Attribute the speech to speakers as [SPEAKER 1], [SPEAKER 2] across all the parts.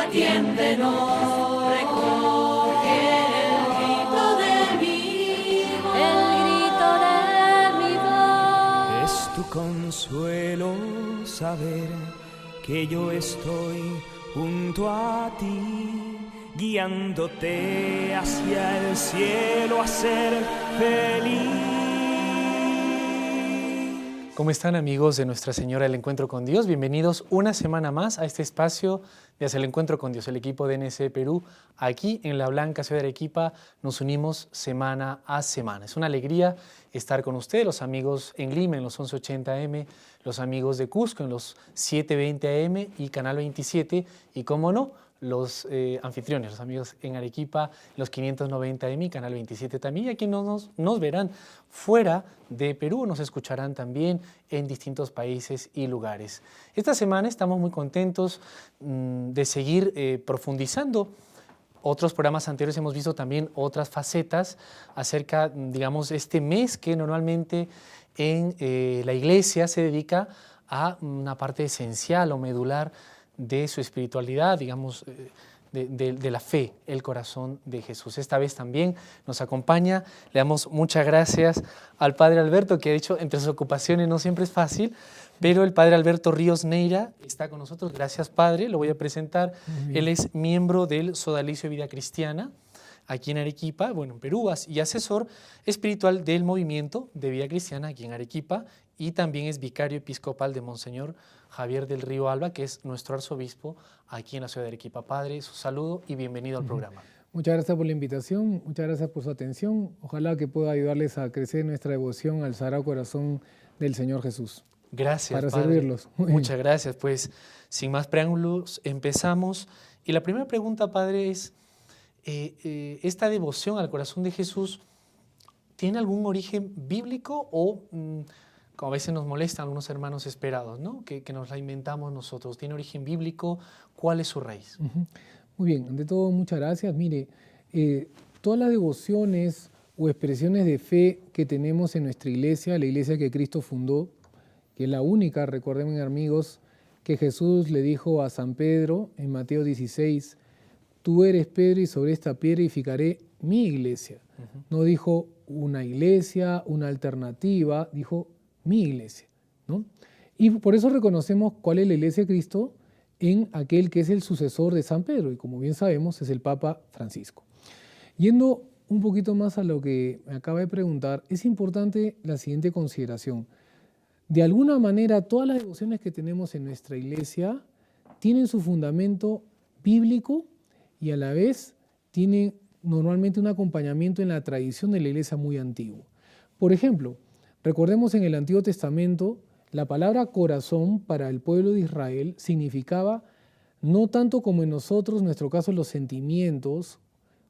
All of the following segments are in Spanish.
[SPEAKER 1] atiéndenos, recoge el grito de mi voz.
[SPEAKER 2] Es tu consuelo saber que yo estoy junto a ti, guiándote hacia el cielo a ser feliz.
[SPEAKER 3] ¿Cómo están, amigos de Nuestra Señora del Encuentro con Dios? Bienvenidos una semana más a este espacio de Hacia el Encuentro con Dios. El equipo de NSE Perú, aquí en la blanca ciudad de Arequipa, nos unimos semana a semana. Es una alegría estar con ustedes, los amigos en Lima en los 1180 AM, los amigos de Cusco en los 720 AM y Canal 27, y cómo no, los anfitriones, los amigos en Arequipa, los 590 AM y Canal 27 también, y aquí nos verán fuera de Perú, nos escucharán también en distintos países y lugares. Esta semana estamos muy contentos de seguir profundizando. Otros programas anteriores hemos visto también otras facetas acerca, digamos, este mes que normalmente en la iglesia se dedica a una parte esencial o medular de su espiritualidad, digamos, de la fe, el corazón de Jesús. Esta vez también nos acompaña, le damos muchas gracias al Padre Alberto, que ha dicho, entre sus ocupaciones no siempre es fácil, pero el Padre Alberto Ríos Neira está con nosotros. Gracias, Padre, lo voy a presentar. Él es miembro del Sodalicio de Vida Cristiana, aquí en Arequipa, bueno, en Perú, y asesor espiritual del Movimiento de Vida Cristiana aquí en Arequipa, y también es vicario episcopal de Monseñor Javier del Río Alba, que es nuestro arzobispo aquí en la ciudad de Arequipa. Padre, su saludo y bienvenido al programa.
[SPEAKER 4] Muchas gracias por la invitación, muchas gracias por su atención. Ojalá que pueda ayudarles a crecer nuestra devoción al Sagrado Corazón del Señor Jesús.
[SPEAKER 3] Gracias,
[SPEAKER 4] para
[SPEAKER 3] Padre.
[SPEAKER 4] servirlos.
[SPEAKER 3] Muchas gracias. Pues, sin más preámbulos, empezamos. Y la primera pregunta, Padre, es, ¿esta devoción al corazón de Jesús tiene algún origen bíblico o, como a veces nos molestan algunos hermanos esperados, ¿no? que nos la inventamos nosotros? ¿Tiene origen bíblico? ¿Cuál es su raíz?
[SPEAKER 4] Muy bien, ante todo, muchas gracias. Mire, todas las devociones o expresiones de fe que tenemos en nuestra iglesia, la iglesia que Cristo fundó, que es la única, recordemos, amigos, que Jesús le dijo a San Pedro en Mateo 16, tú eres Pedro y sobre esta piedra edificaré mi iglesia. No dijo una iglesia, una alternativa, dijo mi iglesia, ¿no? Y por eso reconocemos cuál es la iglesia de Cristo en aquel que es el sucesor de San Pedro, y como bien sabemos es el Papa Francisco. Yendo un poquito más a lo que me acaba de preguntar, es importante la siguiente consideración. De alguna manera, todas las devociones que tenemos en nuestra iglesia tienen su fundamento bíblico y a la vez tienen normalmente un acompañamiento en la tradición de la iglesia muy antiguo. Por ejemplo, recordemos en el Antiguo Testamento, la palabra corazón para el pueblo de Israel significaba no tanto como en nosotros, en nuestro caso, los sentimientos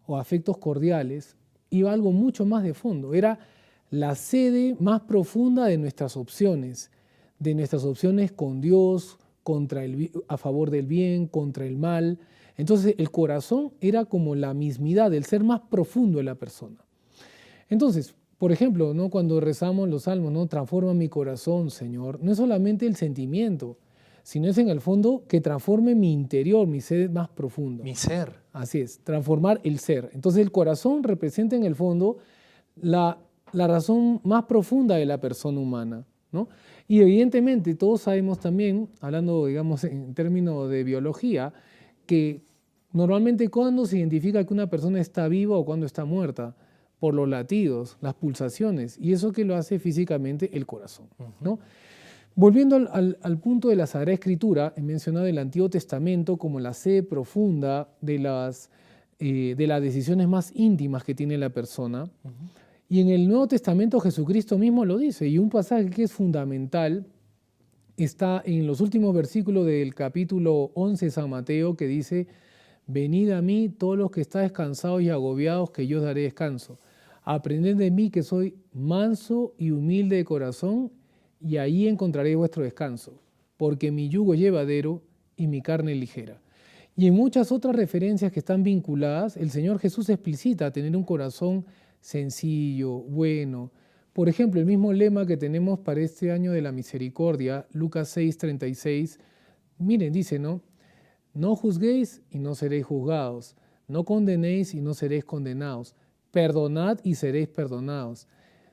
[SPEAKER 4] o afectos cordiales, iba algo mucho más de fondo, era la sede más profunda de nuestras opciones con Dios, a favor del bien, contra el mal. Entonces el corazón era como la mismidad, el ser más profundo de la persona. Entonces, por ejemplo, ¿no? Cuando rezamos los salmos, ¿no? Transforma mi corazón, Señor, no es solamente el sentimiento, sino es en el fondo que transforme mi interior, mi ser más profundo.
[SPEAKER 3] Mi ser.
[SPEAKER 4] Así es, transformar el ser. Entonces el corazón representa en el fondo la razón más profunda de la persona humana, ¿no? Y evidentemente todos sabemos también, hablando digamos en términos de biología, que normalmente cuando se identifica que una persona está viva o cuando está muerta, por los latidos, las pulsaciones, y eso que lo hace físicamente el corazón, ¿no? Volviendo al punto de la Sagrada Escritura, he mencionado el Antiguo Testamento como la sede profunda de las decisiones más íntimas que tiene la persona. Y en el Nuevo Testamento Jesucristo mismo lo dice, y un pasaje que es fundamental está en los últimos versículos del capítulo 11 de San Mateo, que dice, venid a mí todos los que estáis cansados y agobiados, que yo os daré descanso. Aprended de mí que soy manso y humilde de corazón, y ahí encontraréis vuestro descanso, porque mi yugo es llevadero y mi carne ligera. Y en muchas otras referencias que están vinculadas, el Señor Jesús explicita tener un corazón sencillo, bueno. Por ejemplo, el mismo lema que tenemos para este año de la misericordia, Lucas 6:36, miren, dice, ¿no? No juzguéis y no seréis juzgados. No condenéis y no seréis condenados. Perdonad y seréis perdonados.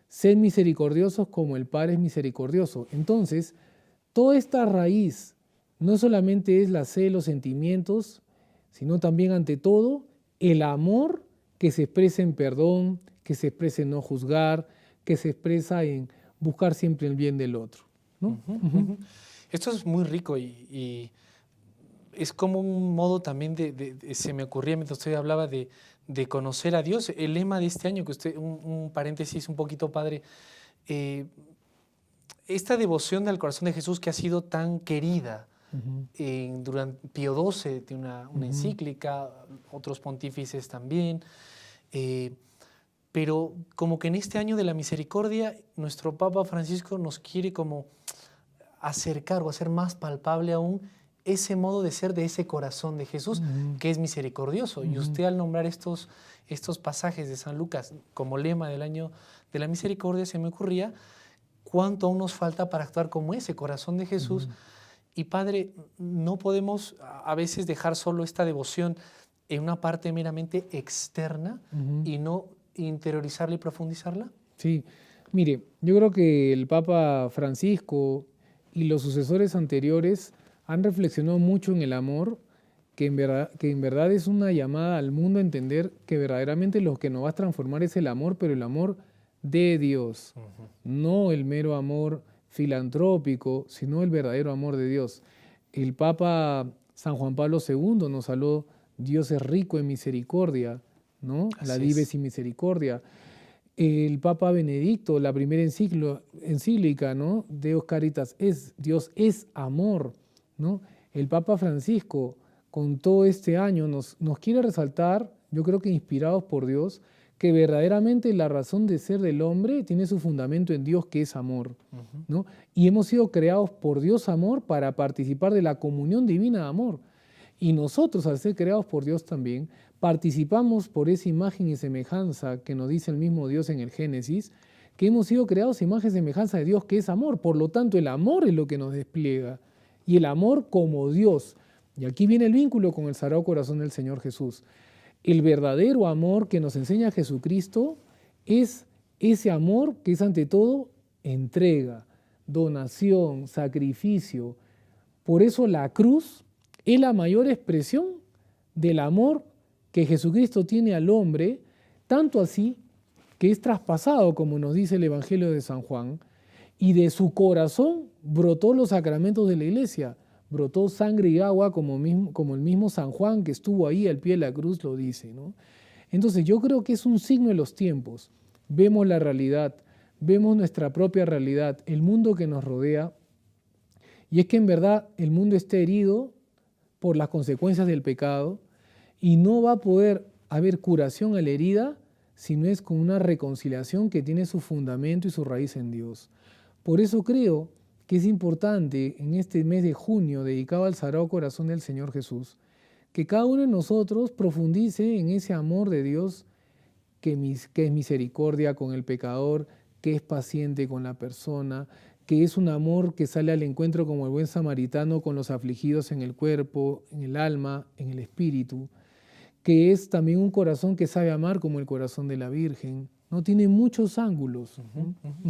[SPEAKER 4] Sed misericordiosos como el Padre es misericordioso. Entonces, toda esta raíz no solamente es la sed de los sentimientos, sino también ante todo el amor que se expresa en perdón, que se expresa en no juzgar, que se expresa en buscar siempre el bien del otro, ¿no?
[SPEAKER 3] Esto es muy rico y es como un modo también se me ocurría mientras usted hablaba de conocer a Dios. El lema de este año, que usted, un paréntesis un poquito, padre, esta devoción al corazón de Jesús que ha sido tan querida. Durante Pío XII tiene una encíclica, otros pontífices también, pero como que en este año de la misericordia nuestro Papa Francisco nos quiere como acercar o hacer más palpable aún ese modo de ser de ese corazón de Jesús que es misericordioso. Y usted al nombrar estos pasajes de San Lucas como lema del año de la misericordia, se me ocurría cuánto aún nos falta para actuar como ese corazón de Jesús. Y Padre, no podemos a veces dejar solo esta devoción en una parte meramente externa y no interiorizarla y profundizarla.
[SPEAKER 4] Sí, mire, yo creo que el Papa Francisco y los sucesores anteriores han reflexionado mucho en el amor, que en verdad es una llamada al mundo a entender que verdaderamente lo que nos va a transformar es el amor, pero el amor de Dios, no el mero amor filantrópico, sino el verdadero amor de Dios. El Papa San Juan Pablo II nos habló, Dios es rico en misericordia, ¿no? La dives y misericordia. El Papa Benedicto, la primera encíclica, ¿no? Deus Caritas es, Dios es amor, ¿no? El Papa Francisco, con todo este año, nos quiere resaltar, yo creo que inspirados por Dios, que verdaderamente la razón de ser del hombre tiene su fundamento en Dios, que es amor, ¿no? Y hemos sido creados por Dios amor para participar de la comunión divina de amor. Y nosotros, al ser creados por Dios también, participamos por esa imagen y semejanza que nos dice el mismo Dios en el Génesis, que hemos sido creados imagen y semejanza de Dios, que es amor. Por lo tanto, el amor es lo que nos despliega. Y el amor como Dios. Y aquí viene el vínculo con el Sagrado Corazón del Señor Jesús. El verdadero amor que nos enseña Jesucristo es ese amor que es ante todo entrega, donación, sacrificio. Por eso la cruz es la mayor expresión del amor que Jesucristo tiene al hombre, tanto así que es traspasado, como nos dice el Evangelio de San Juan, y de su corazón brotó los sacramentos de la Iglesia. Brotó sangre y agua como el mismo San Juan que estuvo ahí al pie de la cruz lo dice, ¿no? Entonces yo creo que es un signo de los tiempos. Vemos la realidad, vemos nuestra propia realidad, el mundo que nos rodea, y es que en verdad el mundo está herido por las consecuencias del pecado y no va a poder haber curación a la herida si no es con una reconciliación que tiene su fundamento y su raíz en Dios. Por eso creo que es importante en este mes de junio dedicado al Sagrado Corazón del Señor Jesús, que cada uno de nosotros profundice en ese amor de Dios que es misericordia con el pecador, que es paciente con la persona, que es un amor que sale al encuentro como el buen samaritano con los afligidos en el cuerpo, en el alma, en el espíritu, que es también un corazón que sabe amar como el corazón de la Virgen. No tiene muchos ángulos.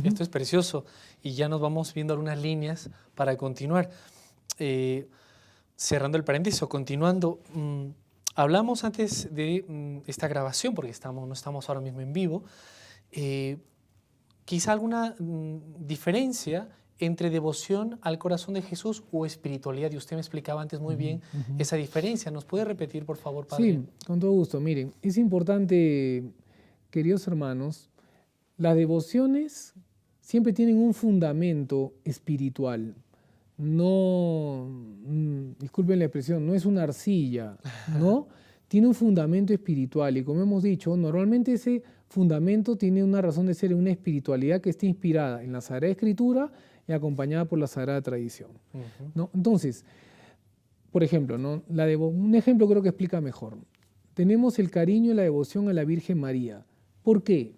[SPEAKER 3] Esto es precioso y ya nos vamos viendo algunas líneas para continuar. Cerrando el paréntesis o continuando, hablamos antes de esta grabación, porque no estamos ahora mismo en vivo, quizá alguna diferencia entre devoción al corazón de Jesús o espiritualidad. Y usted me explicaba antes muy bien esa diferencia. ¿Nos puede repetir, por favor, Padre?
[SPEAKER 4] Sí, con todo gusto. Miren, es importante, queridos hermanos, las devociones siempre tienen un fundamento espiritual. No, disculpen la expresión, no es una arcilla, ¿no? Tiene un fundamento espiritual y como hemos dicho, normalmente ese fundamento tiene una razón de ser en una espiritualidad que está inspirada en la Sagrada Escritura y acompañada por la Sagrada Tradición, ¿no? Entonces, por ejemplo, ¿no? Un ejemplo creo que explica mejor. Tenemos el cariño y la devoción a la Virgen María. ¿Por qué?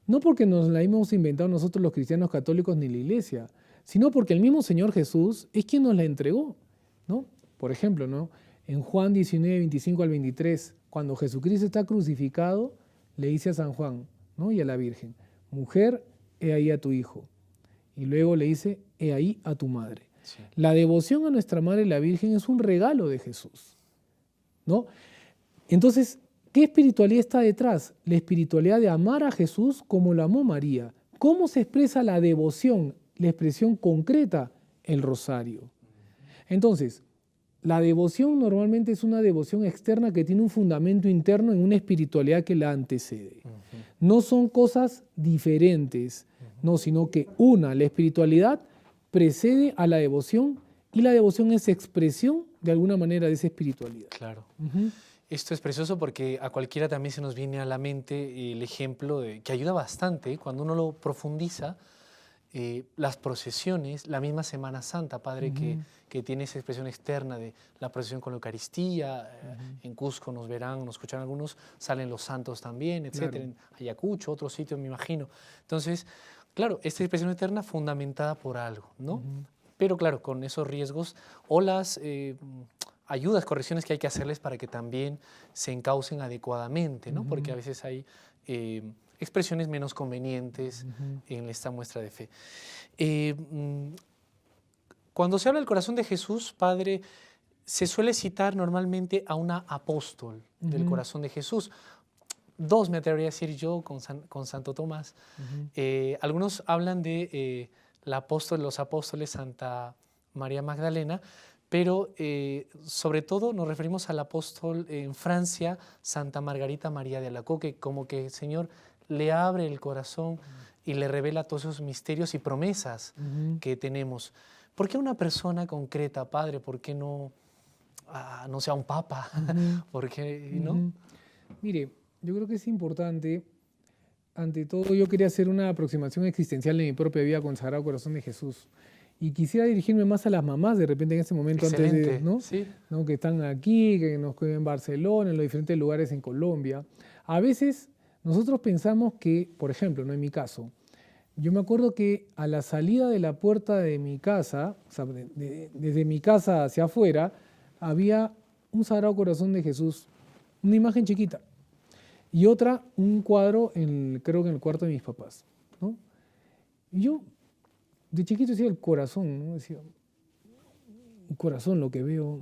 [SPEAKER 4] No porque nos la hemos inventado nosotros los cristianos católicos ni la Iglesia, sino porque el mismo Señor Jesús es quien nos la entregó, ¿no? Por ejemplo, ¿no? En Juan 19, 25 al 23, cuando Jesucristo está crucificado, le dice a San Juan, ¿no? Y a la Virgen, mujer, he ahí a tu hijo. Y luego le dice, he ahí a tu madre.
[SPEAKER 3] Sí.
[SPEAKER 4] La devoción a nuestra Madre la Virgen es un regalo de Jesús, ¿no? Entonces, ¿qué espiritualidad está detrás? La espiritualidad de amar a Jesús como lo amó María. ¿Cómo se expresa la devoción? La expresión concreta, el rosario. Entonces, la devoción normalmente es una devoción externa que tiene un fundamento interno en una espiritualidad que la antecede. No son cosas diferentes, no, sino que la espiritualidad precede a la devoción y la devoción es expresión de alguna manera de esa espiritualidad.
[SPEAKER 3] Claro. Esto es precioso porque a cualquiera también se nos viene a la mente el ejemplo que ayuda bastante cuando uno lo profundiza, las procesiones, la misma Semana Santa, Padre, que tiene esa expresión externa de la procesión con la Eucaristía. En Cusco nos verán, nos escucharán algunos, salen los santos también, etcétera.
[SPEAKER 4] Claro.
[SPEAKER 3] En Ayacucho, otros sitios, me imagino. Entonces, claro, esta expresión externa fundamentada por algo, ¿no? Pero claro, con esos riesgos o las ayudas, correcciones que hay que hacerles para que también se encaucen adecuadamente, ¿no? Porque a veces hay expresiones menos convenientes en esta muestra de fe. Cuando se habla del corazón de Jesús, Padre, se suele citar normalmente a una apóstol del corazón de Jesús. Dos, me atrevería a decir yo, con Santo Tomás. Algunos hablan de los apóstoles Santa María Magdalena, pero sobre todo nos referimos al apóstol en Francia, Santa Margarita María de Alacoque, como que el Señor le abre el corazón y le revela todos esos misterios y promesas que tenemos. ¿Por qué una persona concreta, Padre? ¿Por qué no sea un papa? ¿Por qué no?
[SPEAKER 4] Mire, yo creo que es importante, ante todo yo quería hacer una aproximación existencial de mi propia vida con el Sagrado Corazón de Jesús. Y quisiera dirigirme más a las mamás de repente en este momento,
[SPEAKER 3] Excelente,
[SPEAKER 4] antes de, ¿no?
[SPEAKER 3] Sí.
[SPEAKER 4] ¿no? Que están aquí, que nos cuidan en Barcelona, en los diferentes lugares en Colombia. A veces nosotros pensamos que, por ejemplo, ¿no? En mi caso, yo me acuerdo que a la salida de la puerta de mi casa, o sea, desde mi casa hacia afuera, había un Sagrado Corazón de Jesús, una imagen chiquita, y otra, un cuadro, creo que en el cuarto de mis papás, ¿no? Y yo, de chiquito decía el corazón, ¿no? Decía, un corazón lo que veo,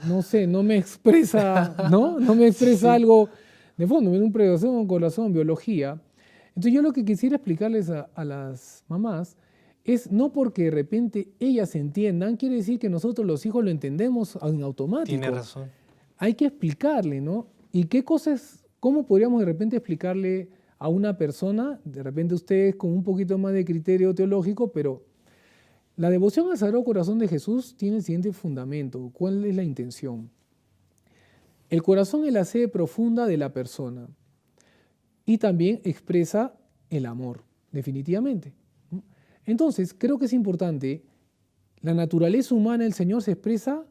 [SPEAKER 4] no sé, no me expresa, ¿no? No me expresa algo de fondo, un corazón, biología. Entonces yo lo que quisiera explicarles a las mamás es no porque de repente ellas entiendan, quiere decir que nosotros los hijos lo entendemos en automático.
[SPEAKER 3] Tiene razón.
[SPEAKER 4] Hay que explicarle, ¿no? Y qué cosas, cómo podríamos de repente explicarle a una persona, de repente ustedes con un poquito más de criterio teológico, pero la devoción al Sagrado Corazón de Jesús tiene el siguiente fundamento. ¿Cuál es la intención? El corazón es la sede profunda de la persona y también expresa el amor, definitivamente. Entonces, creo que es importante, la naturaleza humana del Señor se expresa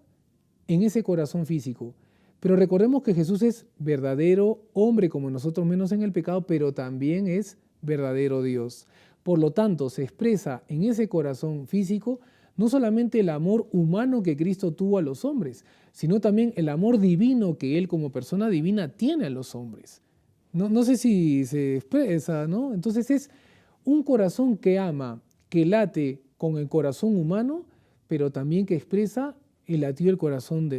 [SPEAKER 4] en ese corazón físico. Pero recordemos que Jesús es verdadero hombre como nosotros, menos en el pecado, pero también es verdadero Dios. Por lo tanto, se expresa en ese corazón físico no solamente el amor humano que Cristo tuvo a los hombres, sino también el amor divino que Él como persona divina tiene a los hombres. No sé si se expresa, ¿no? Entonces es un corazón que ama, que late con el corazón humano, pero también que expresa el latido del corazón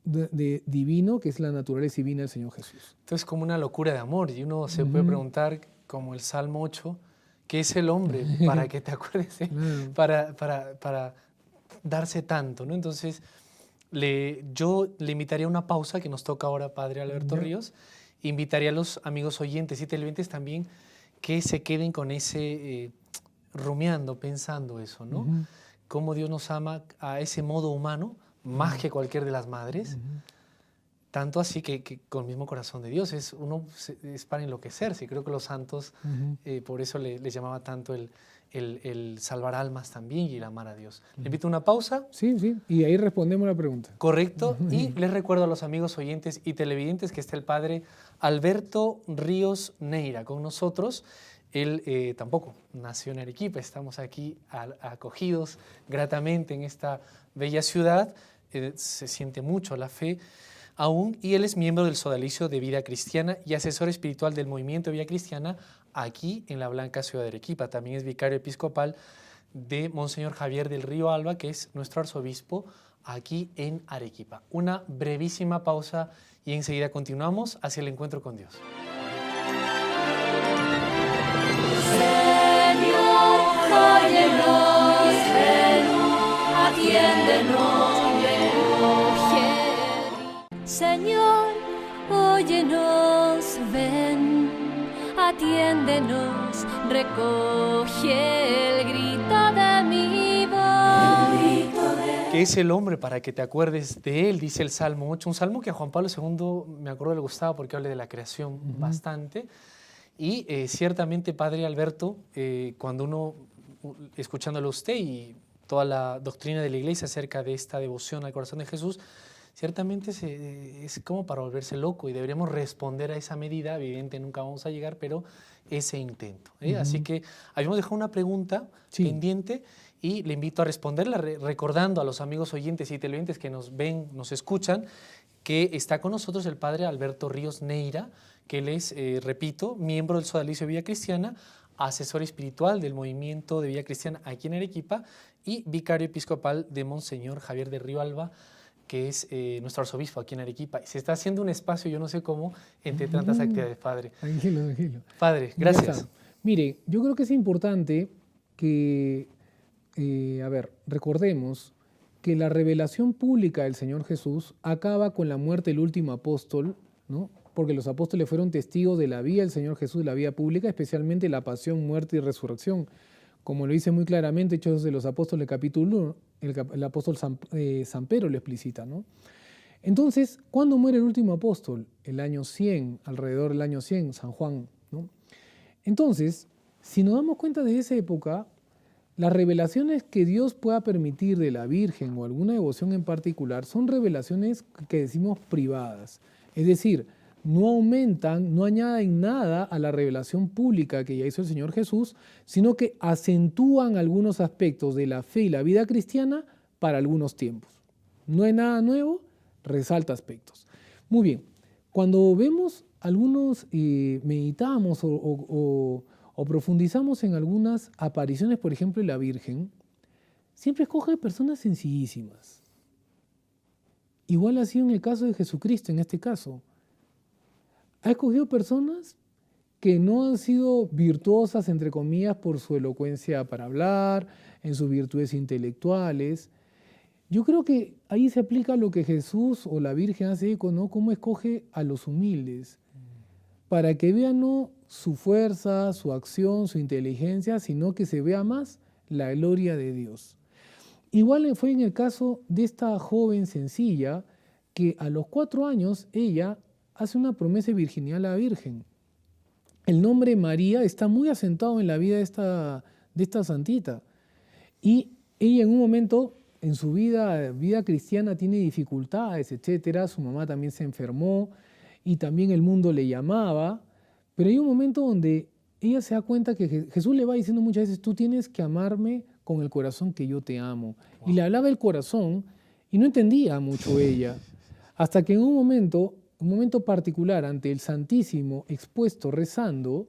[SPEAKER 4] divino, que es la naturaleza divina del Señor Jesús.
[SPEAKER 3] Entonces es como una locura de amor y uno se puede preguntar, como el Salmo 8, ¿qué es el hombre para que te acuerdes? Para darse tanto, ¿no? Entonces yo le invitaría a una pausa que nos toca ahora, Padre Alberto Ríos. Invitaría a los amigos oyentes y televidentes también que se queden con ese, rumiando, pensando eso, ¿no? Cómo Dios nos ama a ese modo humano, más que cualquier de las madres, tanto así que con el mismo corazón de Dios. Es para enloquecerse. Creo que los santos, por eso les llamaba tanto el salvar almas también y el amar a Dios. Le invito a una pausa.
[SPEAKER 4] Sí, sí, y ahí respondemos la pregunta.
[SPEAKER 3] Correcto. Y les recuerdo a los amigos oyentes y televidentes que está el Padre Alberto Ríos Neira con nosotros. Él tampoco nació en Arequipa, estamos aquí acogidos gratamente en esta bella ciudad, se siente mucho la fe aún, y él es miembro del Sodalicio de Vida Cristiana y asesor espiritual del Movimiento de Vida Cristiana aquí en la Blanca Ciudad de Arequipa. También es vicario episcopal de Monseñor Javier del Río Alba, que es nuestro arzobispo aquí en Arequipa. Una brevísima pausa y enseguida continuamos hacia el encuentro con Dios.
[SPEAKER 1] Señor, óyenos, ven, atiéndenos, recoge. Señor, óyenos, ven, atiéndenos, recoge el grito de mi voz.
[SPEAKER 3] Que es el hombre para que te acuerdes de él, dice el Salmo 8, un salmo que a Juan Pablo II me acuerdo le gustaba porque habla de la creación bastante. Y ciertamente, Padre Alberto, cuando uno, escuchándolo a usted y toda la doctrina de la Iglesia acerca de esta devoción al corazón de Jesús, ciertamente es como para volverse loco y deberíamos responder a esa medida. Evidente, nunca vamos a llegar, pero ese intento. Así que habíamos dejado una pregunta pendiente y le invito a responderla, recordando a los amigos oyentes y televidentes que nos ven, nos escuchan, que está con nosotros el Padre Alberto Ríos Neira, que él es, repito, miembro del Sodalicio de Vida Cristiana, asesor espiritual del Movimiento de Vida Cristiana aquí en Arequipa y vicario episcopal de Monseñor Javier del Río Alba, que es nuestro arzobispo aquí en Arequipa. Se está haciendo un espacio, yo no sé cómo, entre tantas actividades, Padre.
[SPEAKER 4] Tranquilo, tranquilo.
[SPEAKER 3] Padre, gracias.
[SPEAKER 4] Mire, yo creo que es importante que, recordemos que la revelación pública del Señor Jesús acaba con la muerte del último apóstol, ¿no? Porque los apóstoles fueron testigos de la vida del Señor Jesús, la vida pública, especialmente la pasión, muerte y resurrección. Como lo dice muy claramente Hechos de los Apóstoles, capítulo 1, el apóstol San Pedro lo explicita, ¿no? Entonces, ¿cuándo muere el último apóstol? El año 100, alrededor del año 100, San Juan, ¿no? Entonces, si nos damos cuenta de esa época, las revelaciones que Dios pueda permitir de la Virgen o alguna devoción en particular son revelaciones que decimos privadas. Es decir, no aumentan, no añaden nada a la revelación pública que ya hizo el Señor Jesús, sino que acentúan algunos aspectos de la fe y la vida cristiana para algunos tiempos. No hay nada nuevo, resalta aspectos. Muy bien, cuando vemos algunos, meditamos o profundizamos en algunas apariciones, por ejemplo, de la Virgen, siempre escoge personas sencillísimas. Igual así en el caso de Jesucristo, en este caso. Ha escogido personas que no han sido virtuosas, entre comillas, por su elocuencia para hablar, en sus virtudes intelectuales. Yo creo que ahí se aplica lo que Jesús o la Virgen hace eco, ¿no? Cómo escoge a los humildes, para que vean no su fuerza, su acción, su inteligencia, sino que se vea más la gloria de Dios. Igual fue en el caso de esta joven sencilla, que a los 4 años ella hace una promesa de virginidad a la Virgen. El nombre María está muy asentado en la vida de esta santita. Y ella en un momento, en su vida cristiana, tiene dificultades, etc. Su mamá también se enfermó y también el mundo le llamaba. Pero hay un momento donde ella se da cuenta que Jesús le va diciendo muchas veces, tú tienes que amarme con el corazón que yo te amo. Wow. Y le hablaba el corazón y no entendía mucho ella. Hasta que en un momento particular, ante el Santísimo expuesto rezando,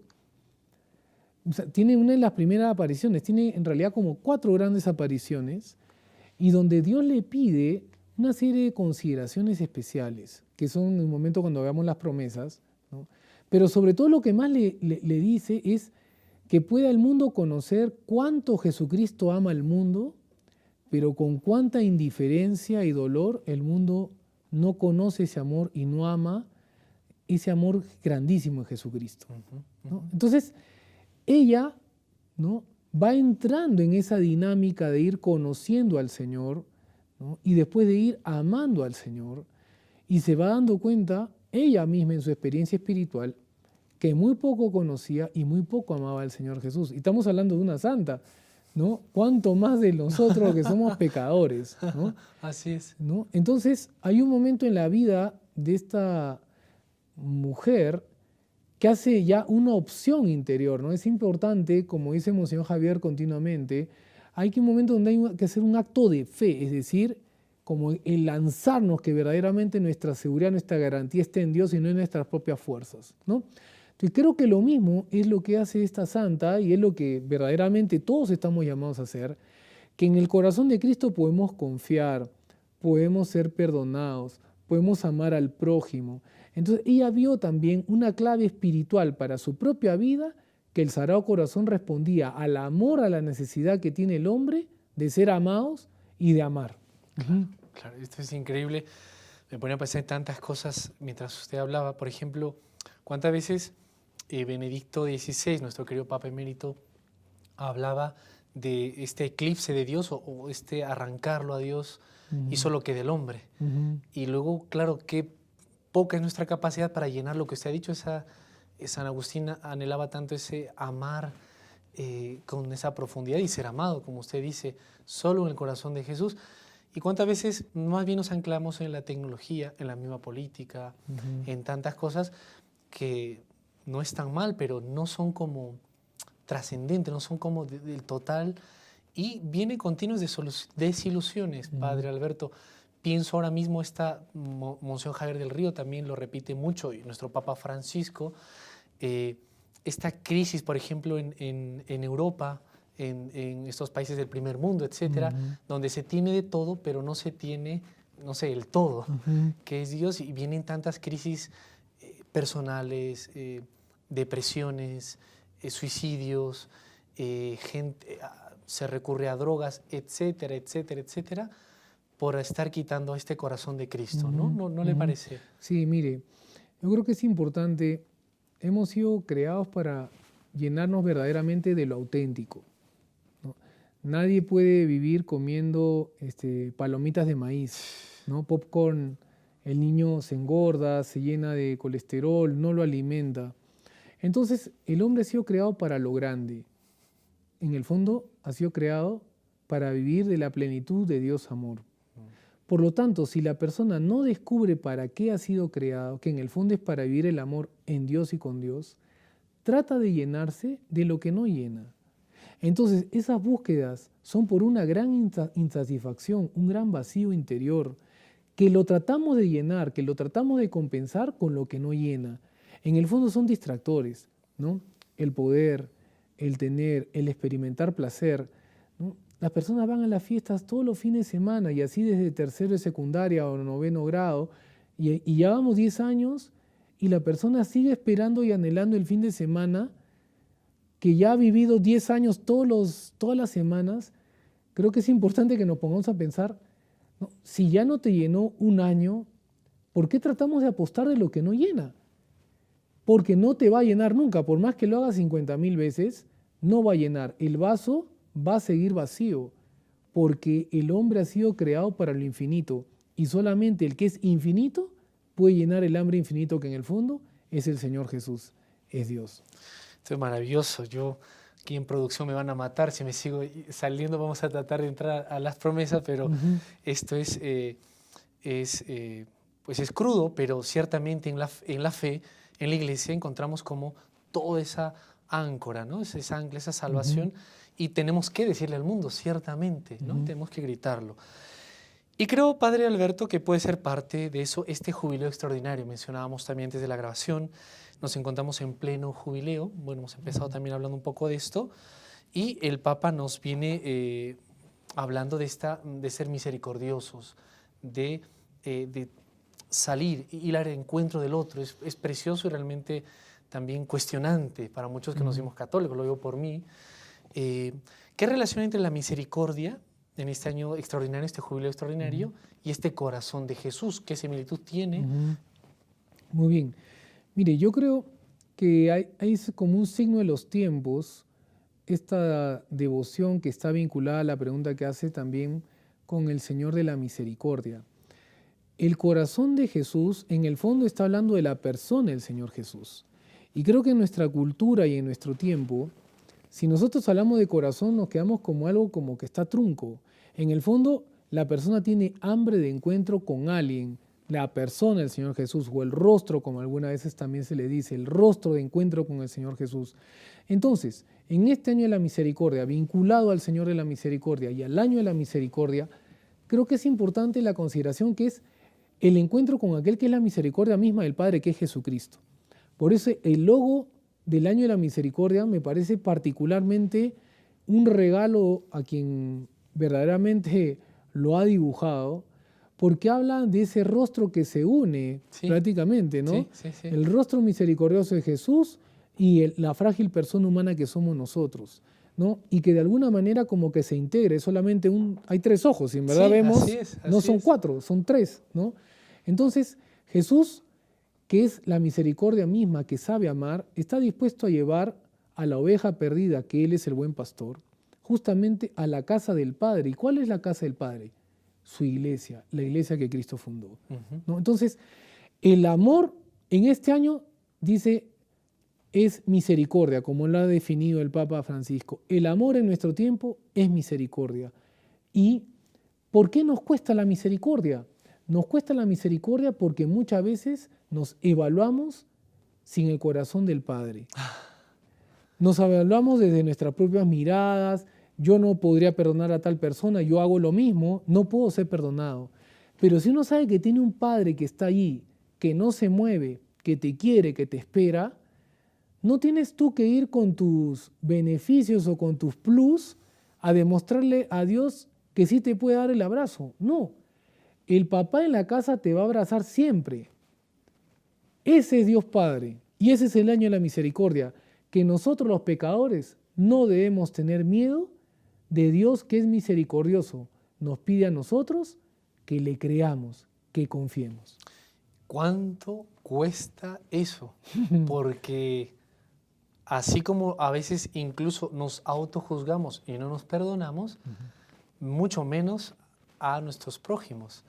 [SPEAKER 4] o sea, tiene una de las primeras apariciones, tiene en realidad como 4 grandes apariciones, y donde Dios le pide una serie de consideraciones especiales, que son en el momento cuando veamos las promesas, ¿no? Pero sobre todo lo que más le dice es que pueda el mundo conocer cuánto Jesucristo ama al mundo, pero con cuánta indiferencia y dolor el mundo no conoce ese amor y no ama ese amor grandísimo de Jesucristo, ¿no? Entonces, ella, ¿no?, va entrando en esa dinámica de ir conociendo al Señor, ¿no?, y después de ir amando al Señor, y se va dando cuenta, ella misma en su experiencia espiritual, que muy poco conocía y muy poco amaba al Señor Jesús. Y estamos hablando de una santa, ¿no? ¿Cuánto más de nosotros que somos pecadores, ¿no?
[SPEAKER 3] Así es.
[SPEAKER 4] ¿No? Entonces, hay un momento en la vida de esta mujer que hace ya una opción interior, ¿no? Es importante, como dice Monseñor Javier continuamente, hay que un momento donde hay que hacer un acto de fe, es decir, como el lanzarnos que verdaderamente nuestra seguridad, nuestra garantía está en Dios y no en nuestras propias fuerzas, ¿no? Entonces creo que lo mismo es lo que hace esta santa y es lo que verdaderamente todos estamos llamados a hacer, que en el corazón de Cristo podemos confiar, podemos ser perdonados, podemos amar al prójimo. Entonces ella vio también una clave espiritual para su propia vida, que el Sagrado Corazón respondía al amor, a la necesidad que tiene el hombre de ser amados y de amar.
[SPEAKER 3] Claro, esto es increíble. Me ponía a pensar en tantas cosas mientras usted hablaba. Por ejemplo, ¿cuántas veces Benedicto XVI, nuestro querido Papa Emérito, hablaba de este eclipse de Dios o este arrancarlo a Dios hizo lo que del hombre? Y luego, claro, qué poca es nuestra capacidad para llenar lo que usted ha dicho. San Agustín anhelaba tanto ese amar con esa profundidad y ser amado, como usted dice, solo en el corazón de Jesús. ¿Y cuántas veces más bien nos anclamos en la tecnología, en la misma política, en tantas cosas que no están mal, pero no son como trascendentes, no son como del total? Y vienen continuas desilusiones, Padre Alberto. Pienso ahora mismo, Monseñor Javier del Río también lo repite mucho, y nuestro Papa Francisco, esta crisis, por ejemplo, en Europa, en estos países del primer mundo, etcétera, donde se tiene de todo, pero no se tiene, no sé, el todo, que es Dios, y vienen tantas crisis personales, depresiones, suicidios, gente se recurre a drogas, etcétera, etcétera, etcétera, por estar quitando a este corazón de Cristo, ¿no? ¿No le parece?
[SPEAKER 4] Sí, mire, yo creo que es importante, hemos sido creados para llenarnos verdaderamente de lo auténtico, ¿no? Nadie puede vivir comiendo palomitas de maíz, ¿no? Popcorn, el niño se engorda, se llena de colesterol, no lo alimenta. Entonces, el hombre ha sido creado para lo grande. En el fondo, ha sido creado para vivir de la plenitud de Dios amor. Por lo tanto, si la persona no descubre para qué ha sido creado, que en el fondo es para vivir el amor en Dios y con Dios, trata de llenarse de lo que no llena. Entonces, esas búsquedas son por una gran insatisfacción, un gran vacío interior, que lo tratamos de llenar, que lo tratamos de compensar con lo que no llena. En el fondo son distractores, ¿no? El poder, el tener, el experimentar placer, ¿no? Las personas van a las fiestas todos los fines de semana y así desde tercero de secundaria o noveno grado y ya vamos 10 años y la persona sigue esperando y anhelando el fin de semana que ya ha vivido 10 años todas las semanas. Creo que es importante que nos pongamos a pensar, ¿no? Si ya no te llenó un año, ¿por qué tratamos de apostar de lo que no llena? Porque no te va a llenar nunca, por más que lo hagas 50,000 veces, no va a llenar. El vaso va a seguir vacío, porque el hombre ha sido creado para lo infinito y solamente el que es infinito puede llenar el hambre infinito que en el fondo es el Señor Jesús, es Dios.
[SPEAKER 3] Esto es maravilloso. Yo aquí en producción me van a matar si me sigo saliendo. Vamos a tratar de entrar a las promesas, pero esto es crudo, pero ciertamente en la fe, en la iglesia encontramos como toda esa áncora, ¿no? Esa ancla, esa salvación, y tenemos que decirle al mundo, ciertamente, ¿no? Tenemos que gritarlo. Y creo, Padre Alberto, que puede ser parte de eso este jubileo extraordinario. Mencionábamos también antes de la grabación, nos encontramos en pleno jubileo. Bueno, hemos empezado también hablando un poco de esto, y el Papa nos viene hablando de ser misericordiosos, de salir, ir al encuentro del otro. Es precioso y realmente también cuestionante para muchos que nos decimos católicos, lo digo por mí. ¿Qué relación entre la misericordia en este año extraordinario, este jubileo extraordinario, y este corazón de Jesús? ¿Qué similitud tiene?
[SPEAKER 4] Muy bien. Mire, yo creo que hay como un signo de los tiempos esta devoción que está vinculada a la pregunta que hace también con el Señor de la Misericordia. El corazón de Jesús, en el fondo, está hablando de la persona del Señor Jesús. Y creo que en nuestra cultura y en nuestro tiempo, si nosotros hablamos de corazón, nos quedamos como algo como que está trunco. En el fondo, la persona tiene hambre de encuentro con alguien, la persona del Señor Jesús, o el rostro, como algunas veces también se le dice, el rostro de encuentro con el Señor Jesús. Entonces, en este año de la misericordia, vinculado al Señor de la Misericordia y al año de la misericordia, creo que es importante la consideración que es el encuentro con aquel que es la misericordia misma del Padre, que es Jesucristo. Por eso el logo del Año de la Misericordia me parece particularmente un regalo a quien verdaderamente lo ha dibujado, porque habla de ese rostro que se une prácticamente, ¿no?
[SPEAKER 3] Sí.
[SPEAKER 4] El rostro misericordioso de Jesús y la frágil persona humana que somos nosotros, ¿no? Y que de alguna manera como que se integre, solamente hay 3 ojos, y en verdad vemos,
[SPEAKER 3] así
[SPEAKER 4] no son
[SPEAKER 3] es.
[SPEAKER 4] 4, son 3, ¿no? Entonces Jesús, que es la misericordia misma, que sabe amar, está dispuesto a llevar a la oveja perdida, que Él es el buen pastor, justamente a la casa del Padre. ¿Y cuál es la casa del Padre? Su iglesia, la iglesia que Cristo fundó, ¿no? Entonces, el amor en este año, dice, es misericordia, como lo ha definido el Papa Francisco. El amor en nuestro tiempo es misericordia. ¿Y por qué nos cuesta la misericordia? Nos cuesta la misericordia porque muchas veces nos evaluamos sin el corazón del Padre. Nos evaluamos desde nuestras propias miradas. Yo no podría perdonar a tal persona, yo hago lo mismo, no puedo ser perdonado. Pero si uno sabe que tiene un Padre que está allí, que no se mueve, que te quiere, que te espera, no tienes tú que ir con tus beneficios o con tus plus a demostrarle a Dios que sí te puede dar el abrazo. No, el papá en la casa te va a abrazar siempre. Ese es Dios Padre y ese es el año de la misericordia, que nosotros los pecadores no debemos tener miedo de Dios, que es misericordioso. Nos pide a nosotros que le creamos, que confiemos.
[SPEAKER 3] ¿Cuánto cuesta eso? Porque así como a veces incluso nos autojuzgamos y no nos perdonamos, mucho menos a nuestros prójimos.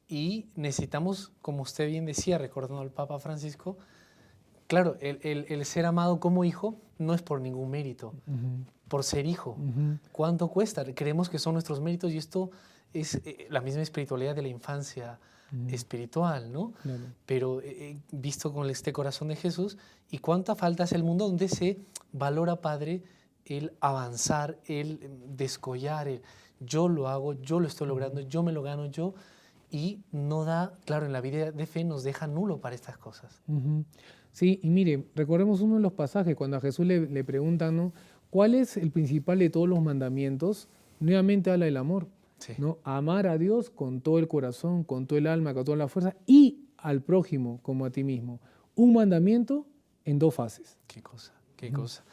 [SPEAKER 3] Y necesitamos, como usted bien decía, recordando al Papa Francisco, claro, el ser amado como hijo no es por ningún mérito, por ser hijo. ¿Cuánto cuesta? Creemos que son nuestros méritos y esto es la misma espiritualidad de la infancia espiritual, ¿no?
[SPEAKER 4] Claro.
[SPEAKER 3] Pero visto con este corazón de Jesús, ¿y cuánta falta hace el mundo donde se valora, Padre, el avanzar, el descollar, el yo lo hago, yo lo estoy logrando, yo me lo gano yo, y no da, claro, en la vida de fe nos deja nulo para estas cosas.
[SPEAKER 4] Sí, y mire, recordemos uno de los pasajes cuando a Jesús le preguntan, ¿no?, ¿cuál es el principal de todos los mandamientos? Nuevamente habla del amor, ¿no? Amar a Dios con todo el corazón, con todo el alma, con toda la fuerza, y al prójimo como a ti mismo. Un mandamiento en 2 fases.
[SPEAKER 3] Qué cosa, qué cosa.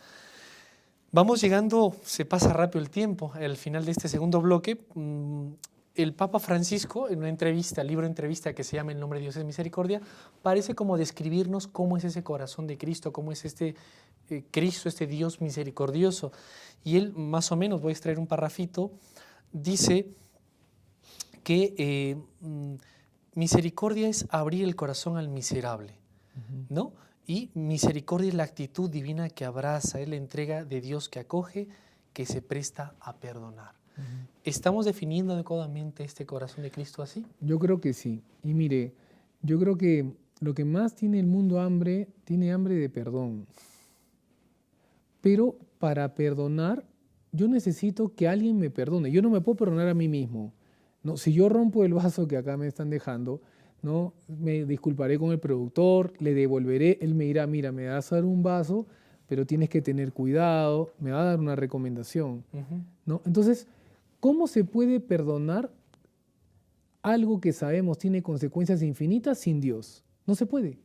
[SPEAKER 3] Vamos llegando, se pasa rápido el tiempo, al final de este segundo bloque. El Papa Francisco, en una entrevista, libro de entrevista que se llama El nombre de Dios es misericordia, parece como describirnos cómo es ese corazón de Cristo, cómo es este Cristo, este Dios misericordioso. Y él, más o menos, voy a extraer un parrafito, dice que misericordia es abrir el corazón al miserable, ¿no? Y misericordia es la actitud divina que abraza, es la entrega de Dios que acoge, que se presta a perdonar. ¿Estamos definiendo adecuadamente este corazón de Cristo así?
[SPEAKER 4] Yo creo que sí. Y mire, yo creo que lo que más tiene el mundo hambre, tiene hambre de perdón. Pero para perdonar, yo necesito que alguien me perdone. Yo no me puedo perdonar a mí mismo, ¿no? Si yo rompo el vaso que acá me están dejando, ¿no?, me disculparé con el productor, le devolveré, él me dirá, mira, me vas a dar un vaso, pero tienes que tener cuidado, me va a dar una recomendación, ¿no? Entonces, ¿cómo se puede perdonar algo que sabemos tiene consecuencias infinitas sin Dios? No se puede.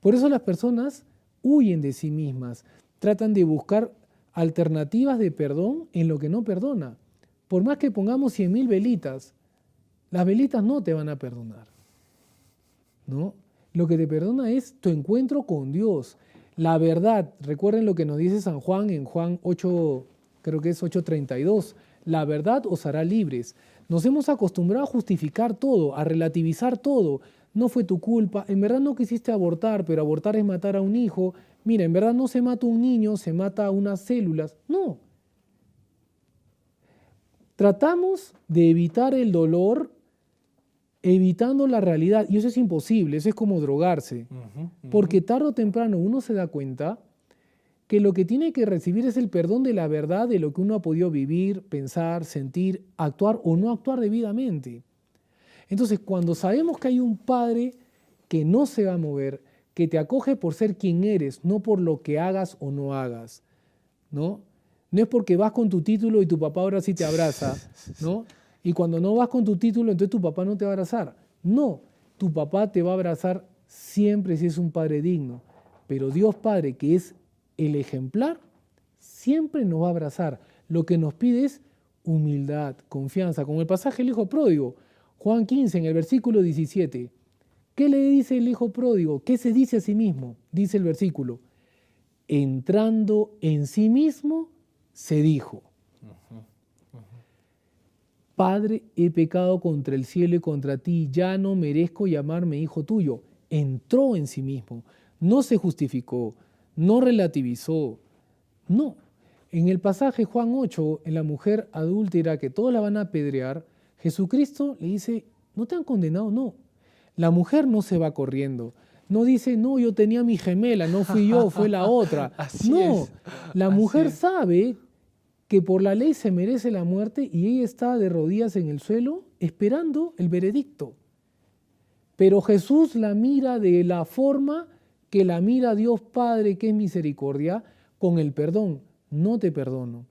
[SPEAKER 4] Por eso las personas huyen de sí mismas, tratan de buscar alternativas de perdón en lo que no perdona. Por más que pongamos 100.000 velitas, las velitas no te van a perdonar, ¿no? Lo que te perdona es tu encuentro con Dios. La verdad, recuerden lo que nos dice San Juan en Juan 8, creo que es 8:32. La verdad os hará libres. Nos hemos acostumbrado a justificar todo, a relativizar todo. No fue tu culpa, en verdad no quisiste abortar, pero abortar es matar a un hijo. Mira, en verdad no se mata un niño, se mata a unas células. No. Tratamos de evitar el dolor evitando la realidad, y eso es imposible, eso es como drogarse. Porque tarde o temprano uno se da cuenta que que lo que tiene que recibir es el perdón de la verdad de lo que uno ha podido vivir, pensar, sentir, actuar o no actuar debidamente. Entonces, cuando sabemos que hay un Padre que no se va a mover, que te acoge por ser quien eres, no por lo que hagas o no hagas, ¿no? No es porque vas con tu título y tu papá ahora sí te abraza, ¿no? Y cuando no vas con tu título, entonces tu papá no te va a abrazar. No, tu papá te va a abrazar siempre si es un padre digno. Pero Dios Padre, que es el ejemplar, siempre nos va a abrazar. Lo que nos pide es humildad, confianza. Como el pasaje del Hijo Pródigo, Juan 15, en el versículo 17. ¿Qué le dice el Hijo Pródigo? ¿Qué se dice a sí mismo? Dice el versículo, entrando en sí mismo, se dijo, Padre, he pecado contra el cielo y contra ti, ya no merezco llamarme hijo tuyo. Entró en sí mismo, no se justificó, no relativizó, no. En el pasaje Juan 8, en la mujer adúltera que todos la van a apedrear, Jesucristo le dice, ¿no te han condenado? No. La mujer no se va corriendo. No dice, no, yo tenía mi gemela, no fui yo, fue la otra. No, la mujer sabe que por la ley se merece la muerte y ella está de rodillas en el suelo esperando el veredicto. Pero Jesús la mira de la forma que la mira Dios Padre, que es misericordia, con el perdón. No te perdono.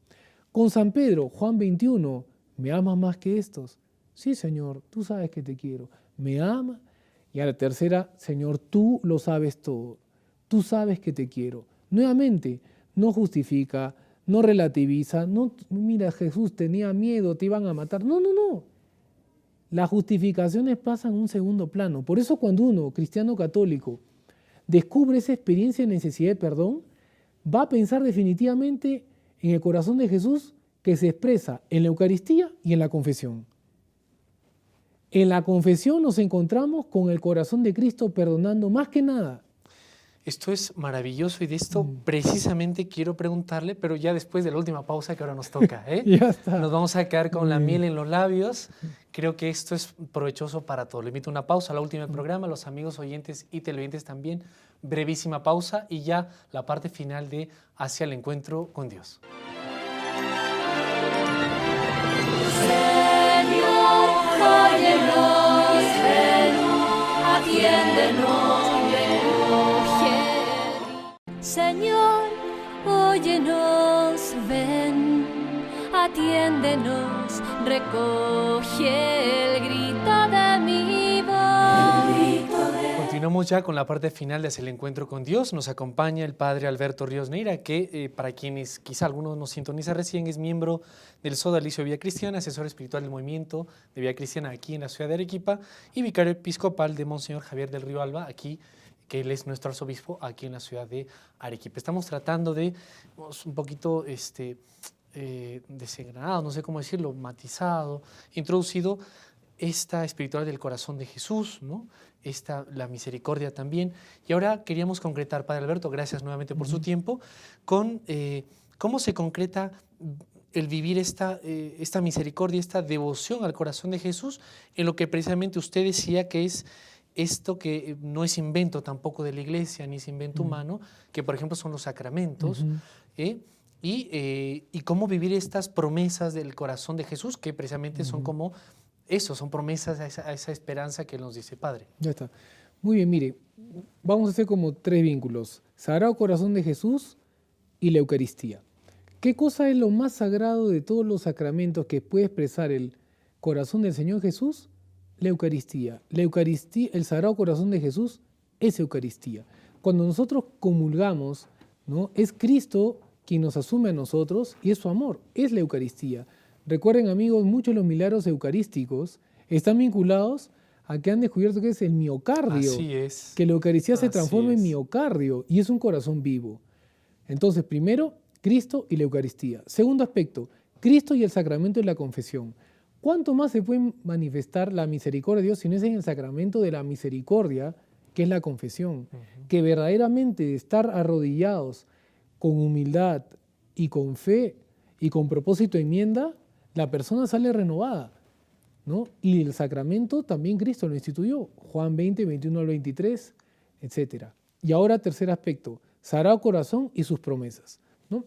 [SPEAKER 4] Con San Pedro, Juan 21, ¿me amas más que estos? Sí, Señor, tú sabes que te quiero. ¿Me amas? Y a la tercera, Señor, tú lo sabes todo. Tú sabes que te quiero. Nuevamente, no justifica, no relativiza, no, mira, Jesús tenía miedo, te iban a matar. No, no, no. Las justificaciones pasan a un segundo plano. Por eso cuando uno, cristiano católico, descubre esa experiencia de necesidad de perdón, va a pensar definitivamente en el corazón de Jesús que se expresa en la Eucaristía y en la confesión. En la confesión nos encontramos con el corazón de Cristo perdonando más que nada.
[SPEAKER 3] Esto es maravilloso y de esto precisamente quiero preguntarle, pero ya después de la última pausa que ahora nos toca.
[SPEAKER 4] Ya está.
[SPEAKER 3] Nos vamos a quedar con la miel en los labios. Creo que esto es provechoso para todos. Le invito a una pausa a la última del programa, los amigos oyentes y televidentes también. Brevísima pausa y ya la parte final de Hacia el Encuentro con Dios.
[SPEAKER 1] Señor, óyenos, ven, atiéndenos, Señor, óyenos, ven, atiéndenos, recoge el grito de mi voz.
[SPEAKER 3] Continuamos ya con la parte final de Hacia el Encuentro con Dios. Nos acompaña el Padre Alberto Ríos Neira, que para quienes quizá algunos nos sintonizan recién, es miembro del Sodalicio de Vía Cristiana, asesor espiritual del movimiento de Vía Cristiana aquí en la ciudad de Arequipa y vicario episcopal de Monseñor Javier del Río Alba, aquí, que él es nuestro arzobispo aquí en la ciudad de Arequipa. Estamos tratando de un poquito desengranado, no sé cómo decirlo, matizado, introducido esta espiritual del corazón de Jesús, ¿no? La misericordia también. Y ahora queríamos concretar, Padre Alberto, gracias nuevamente por su tiempo, con cómo se concreta el vivir esta misericordia, esta devoción al corazón de Jesús, en lo que precisamente usted decía que es esto que no es invento tampoco de la Iglesia, ni es invento humano, que por ejemplo son los sacramentos, y cómo vivir estas promesas del corazón de Jesús, que precisamente son como eso, son promesas a esa esperanza que nos dice Padre.
[SPEAKER 4] Ya está. Muy bien, mire, vamos a hacer como tres vínculos. Sagrado Corazón de Jesús y la Eucaristía. ¿Qué cosa es lo más sagrado de todos los sacramentos que puede expresar el corazón del Señor Jesús? La Eucaristía. La Eucaristía, el Sagrado Corazón de Jesús es Eucaristía. Cuando nosotros comulgamos, ¿no? Es Cristo quien nos asume a nosotros y es su amor, es la Eucaristía. Recuerden, amigos, muchos de los milagros eucarísticos están vinculados a que han descubierto que es el miocardio.
[SPEAKER 3] Así es.
[SPEAKER 4] Que la Eucaristía se transforma en miocardio y es un corazón vivo. Entonces, primero, Cristo y la Eucaristía. Segundo aspecto, Cristo y el sacramento de la confesión. ¿Cuánto más se puede manifestar la misericordia de Dios si no es en el sacramento de la misericordia, que es la confesión? Que verdaderamente estar arrodillados con humildad y con fe y con propósito de enmienda, la persona sale renovada, ¿no? Y el sacramento también Cristo lo instituyó, Juan 20, 21 al 23, etc. Y ahora, tercer aspecto, Sagrado Corazón y sus promesas, ¿no?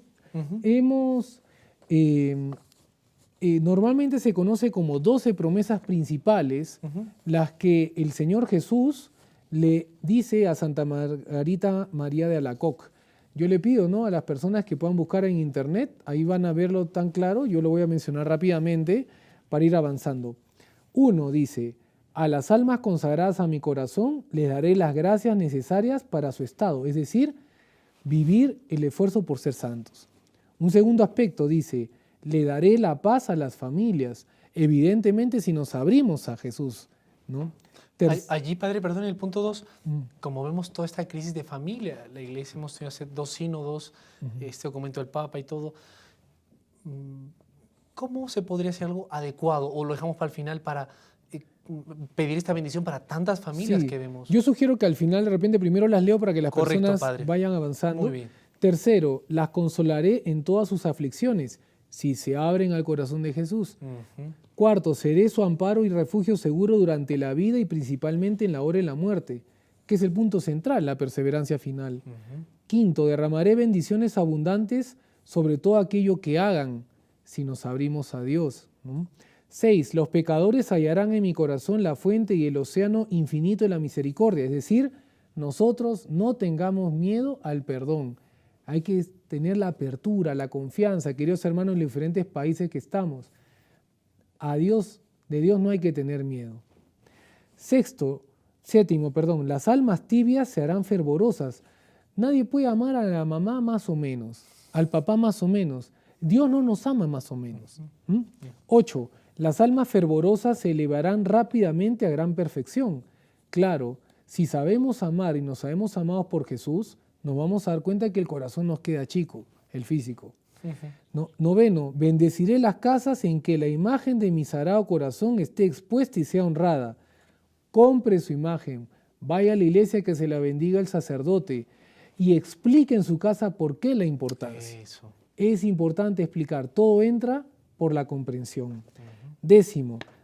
[SPEAKER 4] Normalmente se conoce como 12 promesas principales, las que el Señor Jesús le dice a Santa Margarita María de Alacoque. Yo le pido, ¿no?, a las personas que puedan buscar en internet, ahí van a verlo tan claro, yo lo voy a mencionar rápidamente para ir avanzando. 1 dice: a las almas consagradas a mi corazón les daré las gracias necesarias para su estado, es decir, vivir el esfuerzo por ser santos. Un segundo aspecto dice: le daré la paz a las familias, evidentemente si nos abrimos a Jesús, ¿no?
[SPEAKER 3] Allí, padre, perdón, en el punto 2, como vemos toda esta crisis de familia, la Iglesia hemos tenido hace 2 sínodos, este documento del Papa y todo, ¿cómo se podría hacer algo adecuado o lo dejamos para el final para pedir esta bendición para tantas familias que vemos?
[SPEAKER 4] Yo sugiero que al final de repente primero las leo para que las personas
[SPEAKER 3] padre,
[SPEAKER 4] vayan avanzando.
[SPEAKER 3] Muy bien.
[SPEAKER 4] Tercero, las consolaré en todas sus aflicciones, si se abren al corazón de Jesús. Cuarto, seré su amparo y refugio seguro durante la vida y principalmente en la hora de la muerte, que es el punto central, la perseverancia final. Quinto, derramaré bendiciones abundantes sobre todo aquello que hagan si nos abrimos a Dios, ¿no? 6, los pecadores hallarán en mi corazón la fuente y el océano infinito de la misericordia, es decir, nosotros no tengamos miedo al perdón. Hay que tener la apertura, la confianza, queridos hermanos, en los diferentes países que estamos. De Dios no hay que tener miedo. Séptimo, las almas tibias se harán fervorosas. Nadie puede amar a la mamá más o menos, al papá más o menos. Dios no nos ama más o menos. 8, las almas fervorosas se elevarán rápidamente a gran perfección. Claro, si sabemos amar y nos sabemos amados por Jesús, nos vamos a dar cuenta que el corazón nos queda chico, el físico. Noveno, bendeciré las casas en que la imagen de mi sagrado corazón esté expuesta y sea honrada. Compre su imagen, vaya a la iglesia que se la bendiga el sacerdote y explique en su casa por qué la importancia.
[SPEAKER 3] Eso.
[SPEAKER 4] Es importante explicar, todo entra por la comprensión. 10,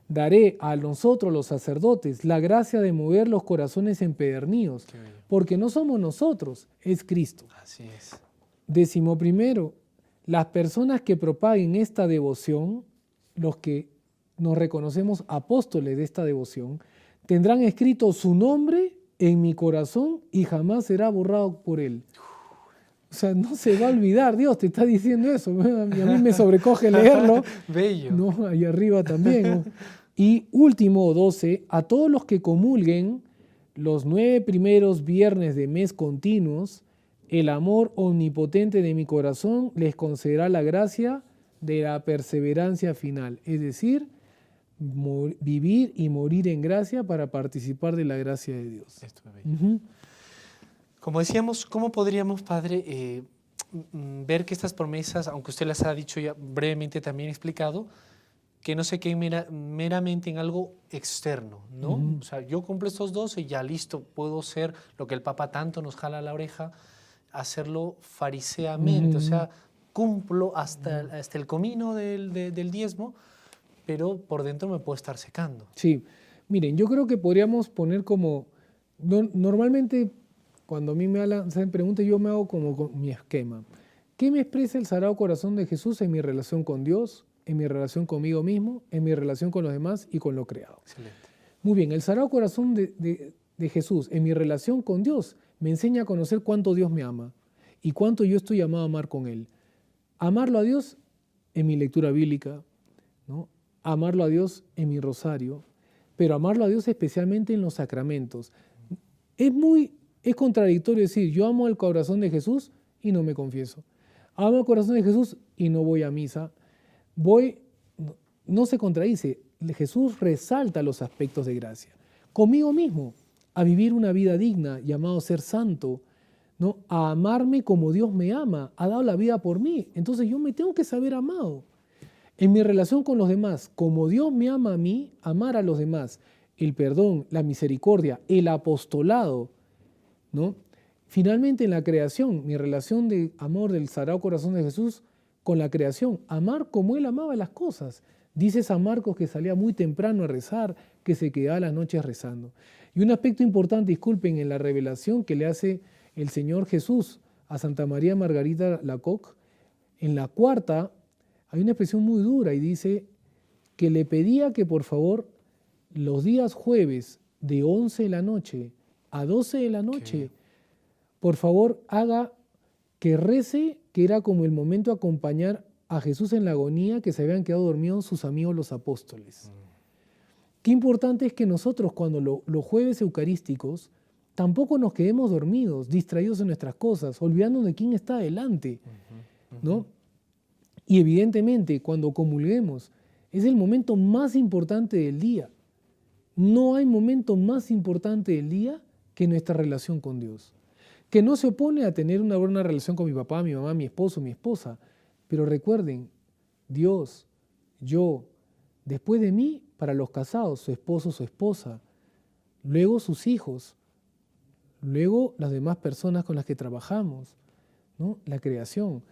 [SPEAKER 4] daré a nosotros los sacerdotes la gracia de mover los corazones empedernidos, porque no somos nosotros, es Cristo.
[SPEAKER 3] Así es.
[SPEAKER 4] 11, las personas que propaguen esta devoción, los que nos reconocemos apóstoles de esta devoción, tendrán escrito su nombre en mi corazón y jamás será borrado por él. O sea, no se va a olvidar, Dios te está diciendo eso. A mí me sobrecoge leerlo.
[SPEAKER 3] Bello.
[SPEAKER 4] No, ahí arriba también, ¿no? Y último, 12, a todos los que comulguen los 9 primeros viernes de mes continuos, el amor omnipotente de mi corazón les concederá la gracia de la perseverancia final, es decir, vivir y morir en gracia para participar de la gracia de Dios.
[SPEAKER 3] Esto es bello. Como decíamos, ¿cómo podríamos, padre, ver que estas promesas, aunque usted las ha dicho ya brevemente también explicado, que no se queden meramente en algo externo, ¿no? O sea, yo cumplo estos 12 y ya listo, puedo ser lo que el Papa tanto nos jala a la oreja, hacerlo fariseamente, o sea, cumplo hasta el comino del diezmo, pero por dentro me puedo estar secando.
[SPEAKER 4] Sí, miren, yo creo que podríamos poner como, normalmente cuando a mí me hacen preguntas, yo me hago como con mi esquema. ¿Qué me expresa el Sagrado Corazón de Jesús en mi relación con Dios, en mi relación conmigo mismo, en mi relación con los demás y con lo creado?
[SPEAKER 3] Excelente.
[SPEAKER 4] Muy bien, el Sagrado Corazón de Jesús en mi relación con Dios me enseña a conocer cuánto Dios me ama y cuánto yo estoy llamado a amar con Él. Amarlo a Dios en mi lectura bíblica, ¿no? Amarlo a Dios en mi rosario, pero amarlo a Dios especialmente en los sacramentos. Es contradictorio decir, yo amo el corazón de Jesús y no me confieso. Amo el corazón de Jesús y no voy a misa. No se contradice. Jesús resalta los aspectos de gracia. Conmigo mismo, a vivir una vida digna, llamado ser santo, ¿no? A amarme como Dios me ama, ha dado la vida por mí. Entonces yo me tengo que saber amado. En mi relación con los demás, como Dios me ama a mí, amar a los demás, el perdón, la misericordia, el apostolado, ¿no? Finalmente en la creación, mi relación de amor del Sagrado Corazón de Jesús con la creación, amar como Él amaba las cosas. Dice San Marcos que salía muy temprano a rezar, que se quedaba las noches rezando. Y un aspecto importante, disculpen, en la revelación que le hace el Señor Jesús a Santa María Margarita Lacoque. En la cuarta hay una expresión muy dura y dice que le pedía que por favor los días jueves de 11 de la noche a 12 de la noche, por favor haga que rece, que era como el momento de acompañar a Jesús en la agonía, que se habían quedado dormidos sus amigos los apóstoles. Qué importante es que nosotros cuando los jueves eucarísticos tampoco nos quedemos dormidos, distraídos en nuestras cosas, olvidándonos de quién está delante, ¿no? Y evidentemente cuando comulguemos es el momento más importante del día. No hay momento más importante del día que nuestra relación con Dios, que no se opone a tener una buena relación con mi papá, mi mamá, mi esposo, mi esposa. Pero recuerden, Dios, yo, después de mí, para los casados, su esposo, su esposa, luego sus hijos, luego las demás personas con las que trabajamos, ¿no? La creación.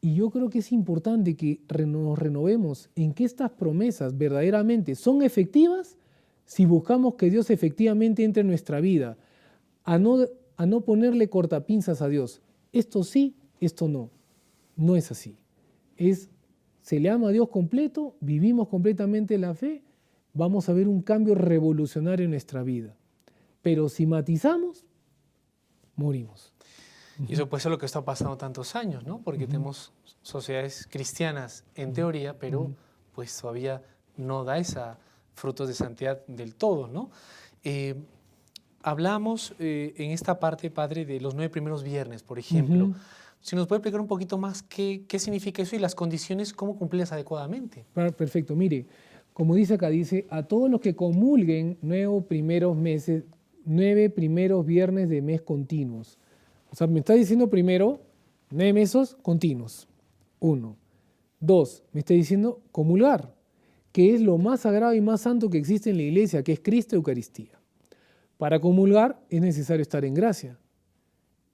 [SPEAKER 4] Y yo creo que es importante que nos renovemos en que estas promesas verdaderamente son efectivas si buscamos que Dios efectivamente entre en nuestra vida, a no ponerle cortapinzas a Dios. Esto sí, esto no. No es así. Se le ama a Dios completo, vivimos completamente la fe, vamos a ver un cambio revolucionario en nuestra vida. Pero si matizamos, morimos.
[SPEAKER 3] Y eso puede ser lo que está pasando tantos años, ¿no? Porque tenemos sociedades cristianas en teoría, pero pues todavía no da esa frutos de santidad del todo, ¿no? Hablamos en esta parte, Padre, de los 9 primeros viernes, por ejemplo. Si nos puede explicar un poquito más qué significa eso y las condiciones, cómo cumplirlas adecuadamente.
[SPEAKER 4] Perfecto. Mire, como dice acá, dice, a todos los que comulguen 9 primeros viernes de mes continuos. O sea, me está diciendo primero 9 meses continuos. 1. 2. Me está diciendo comulgar, que es lo más sagrado y más santo que existe en la iglesia, que es Cristo Eucaristía. Para comulgar es necesario estar en gracia.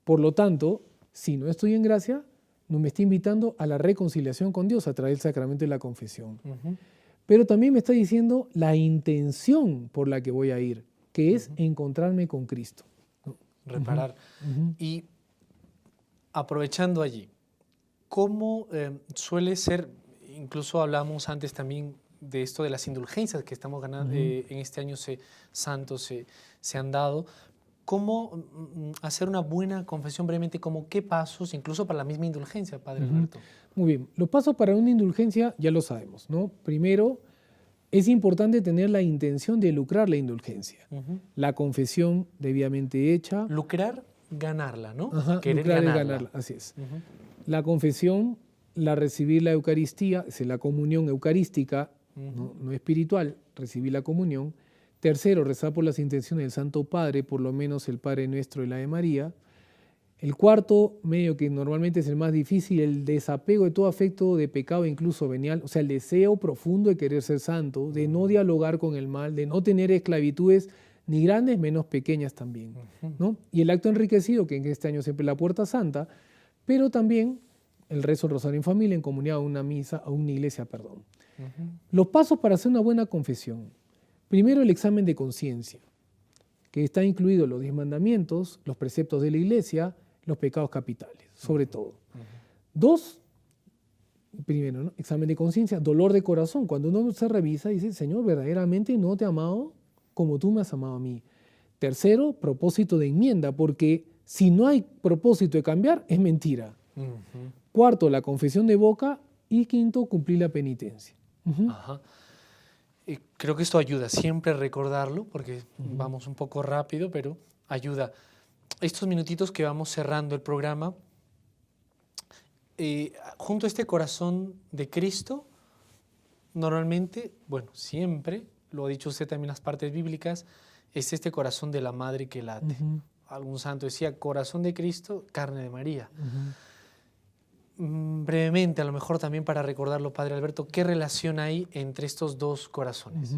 [SPEAKER 4] Por lo tanto, si no estoy en gracia, no me está invitando a la reconciliación con Dios a través del sacramento de la confesión. Pero también me está diciendo la intención por la que voy a ir, que es encontrarme con Cristo.
[SPEAKER 3] Reparar. Y aprovechando allí, ¿cómo suele ser, incluso hablamos antes también de esto de las indulgencias que estamos ganando en este año santos se han dado? ¿Cómo hacer una buena confesión brevemente? ¿Cómo qué pasos, incluso para la misma indulgencia, Padre Alberto?
[SPEAKER 4] Muy bien. Los pasos para una indulgencia ya lo sabemos, ¿no? Primero, es importante tener la intención de lucrar la indulgencia. La confesión debidamente hecha.
[SPEAKER 3] Lucrar, ganarla, ¿no?
[SPEAKER 4] Ajá,
[SPEAKER 3] querer
[SPEAKER 4] lucrar
[SPEAKER 3] ganarla.
[SPEAKER 4] es ganarla, así es. La confesión, recibir la Eucaristía, es la comunión eucarística, no espiritual, recibir la comunión. Tercero, rezar por las intenciones del Santo Padre, por lo menos el Padre Nuestro y la de María. El cuarto, medio que normalmente es el más difícil, el desapego de todo afecto de pecado, incluso venial, o sea, el deseo profundo de querer ser santo, de no dialogar con el mal, de no tener esclavitudes ni grandes, menos pequeñas también, ¿no? Y el acto enriquecido, que en este año siempre es la Puerta Santa, pero también el rezo del Rosario en familia, en comunidad, a una misa, a una iglesia, perdón. Los pasos para hacer una buena confesión. Primero, el examen de conciencia, que está incluido los 10 mandamientos, los preceptos de la iglesia, los pecados capitales, sobre todo. 2, primero, ¿no? Examen de conciencia, dolor de corazón. Cuando uno se revisa, dice, Señor, verdaderamente no te he amado como tú me has amado a mí. Tercero, propósito de enmienda, porque si no hay propósito de cambiar, es mentira. Cuarto, la confesión de boca. Y quinto, cumplir la penitencia.
[SPEAKER 3] Creo que esto ayuda siempre a recordarlo, porque vamos un poco rápido, pero ayuda. Estos minutitos que vamos cerrando el programa, junto a este corazón de Cristo, normalmente, bueno, siempre, lo ha dicho usted también en las partes bíblicas, es este corazón de la madre que late. Algún santo decía, corazón de Cristo, carne de María. Brevemente, a lo mejor también para recordarlo, Padre Alberto, ¿qué relación hay entre estos dos corazones?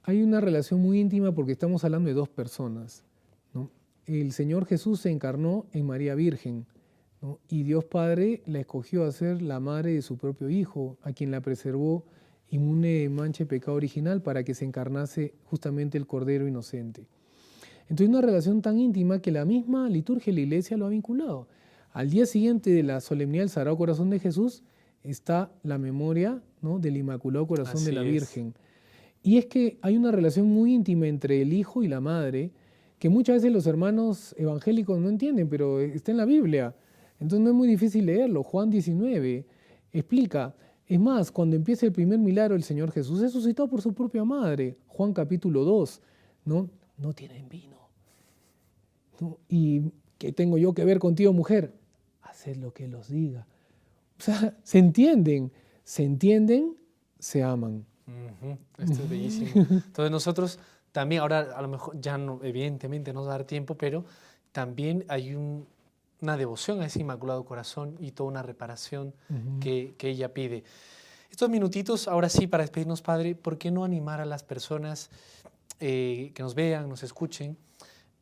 [SPEAKER 4] Hay una relación muy íntima porque estamos hablando de dos personas, ¿no? El Señor Jesús se encarnó en María Virgen, ¿no? Y Dios Padre la escogió a ser la madre de su propio Hijo, a quien la preservó inmune de mancha y pecado original para que se encarnase justamente el Cordero inocente. Entonces, una relación tan íntima que la misma liturgia de la Iglesia lo ha vinculado. Al día siguiente de la solemnidad del Sagrado Corazón de Jesús está la memoria, ¿no?, del Inmaculado Corazón
[SPEAKER 3] Así
[SPEAKER 4] de la
[SPEAKER 3] es.
[SPEAKER 4] Virgen. Y es que hay una relación muy íntima entre el hijo y la madre que muchas veces los hermanos evangélicos no entienden, pero está en la Biblia. Entonces no es muy difícil leerlo. Juan 19 explica. Es más, cuando empieza el primer milagro, el Señor Jesús es suscitado por su propia madre. Juan capítulo 2, ¿no? No tienen vino. ¿No? ¿Y qué tengo yo que ver contigo, mujer? Haced lo que Él os diga. O sea, se entienden, se aman.
[SPEAKER 3] Ujú, esto es bellísimo. Entonces nosotros también, ahora a lo mejor ya no, evidentemente no nos va a dar tiempo, pero también hay una devoción a ese Inmaculado Corazón y toda una reparación que ella pide. Estos minutitos, ahora sí, para despedirnos, Padre, ¿por qué no animar a las personas que nos vean, nos escuchen,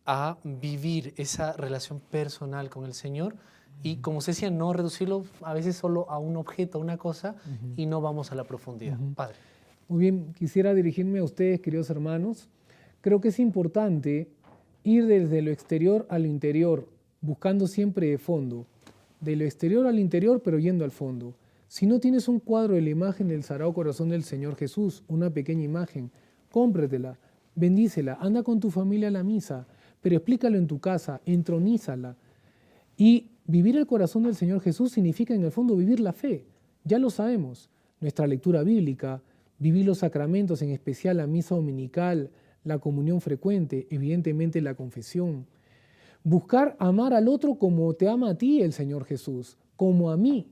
[SPEAKER 3] a vivir esa relación personal con el Señor? Y como usted decía, no reducirlo a veces solo a un objeto, a una cosa, y no vamos a la profundidad. Padre.
[SPEAKER 4] Muy bien, quisiera dirigirme a ustedes, queridos hermanos. Creo que es importante ir desde lo exterior a lo interior, buscando siempre de fondo. De lo exterior al interior, pero yendo al fondo. Si no tienes un cuadro de la imagen del Sagrado Corazón del Señor Jesús, una pequeña imagen, cómpratela, bendícela, anda con tu familia a la misa, pero explícalo en tu casa, entronízala. Y vivir el corazón del Señor Jesús significa en el fondo vivir la fe. Ya lo sabemos. Nuestra lectura bíblica, vivir los sacramentos, en especial la misa dominical, la comunión frecuente, evidentemente la confesión. Buscar amar al otro como te ama a ti el Señor Jesús, como a mí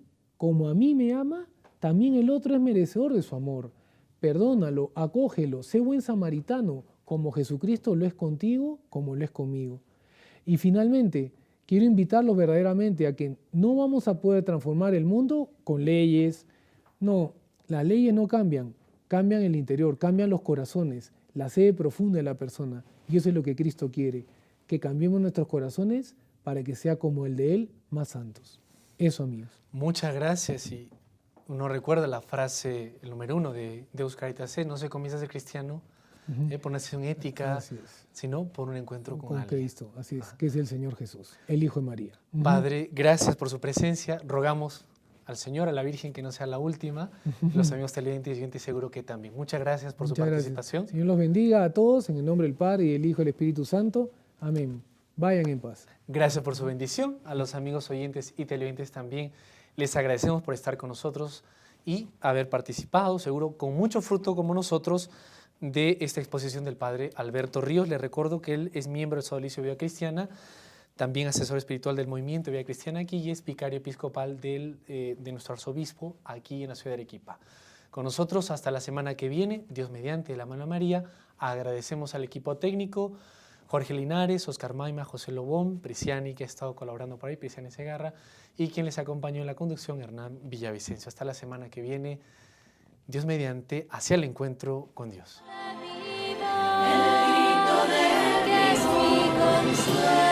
[SPEAKER 4] me ama, también el otro es merecedor de su amor. Perdónalo, acógelo, sé buen samaritano, como Jesucristo lo es contigo, como lo es conmigo. Y finalmente, quiero invitarlos verdaderamente a que no vamos a poder transformar el mundo con leyes. No, las leyes no cambian, cambian el interior, cambian los corazones, la sede profunda de la persona. Y eso es lo que Cristo quiere, que cambiemos nuestros corazones para que sea como el de Él, más santos. Eso, amigos.
[SPEAKER 3] Muchas gracias. Y uno recuerda la frase, el número 1 de Deus Caritas Est, no se comienza a ser cristiano por una decisión ética, sino por un encuentro con alguien.
[SPEAKER 4] Cristo, así es, que es el Señor Jesús, el Hijo de María.
[SPEAKER 3] Padre, gracias por su presencia. Rogamos al Señor, a la Virgen, que no sea la última. Los amigos televidentes y oyentes seguro que también. Muchas gracias por su participación.
[SPEAKER 4] Señor los bendiga a todos en el nombre del Padre y del Hijo y del Espíritu Santo. Amén. Vayan en paz.
[SPEAKER 3] Gracias por su bendición. A los amigos oyentes y televidentes también les agradecemos por estar con nosotros y haber participado, seguro con mucho fruto como nosotros, de esta exposición del Padre Alberto Ríos. Les recuerdo que él es miembro del Sodalicio Vida Cristiana, también asesor espiritual del Movimiento Vida Cristiana aquí y es vicario episcopal de nuestro arzobispo aquí en la ciudad de Arequipa. Con nosotros hasta la semana que viene, Dios mediante, de la mano de María. Agradecemos al equipo técnico, Jorge Linares, Oscar Maima, José Lobón, Prisiani, que ha estado colaborando por ahí, Prisiani Segarra, y quien les acompañó en la conducción, Hernán Villavicencio. Hasta la semana que viene, Dios mediante, hacia el encuentro con Dios.
[SPEAKER 1] El grito de que es mi consuelo.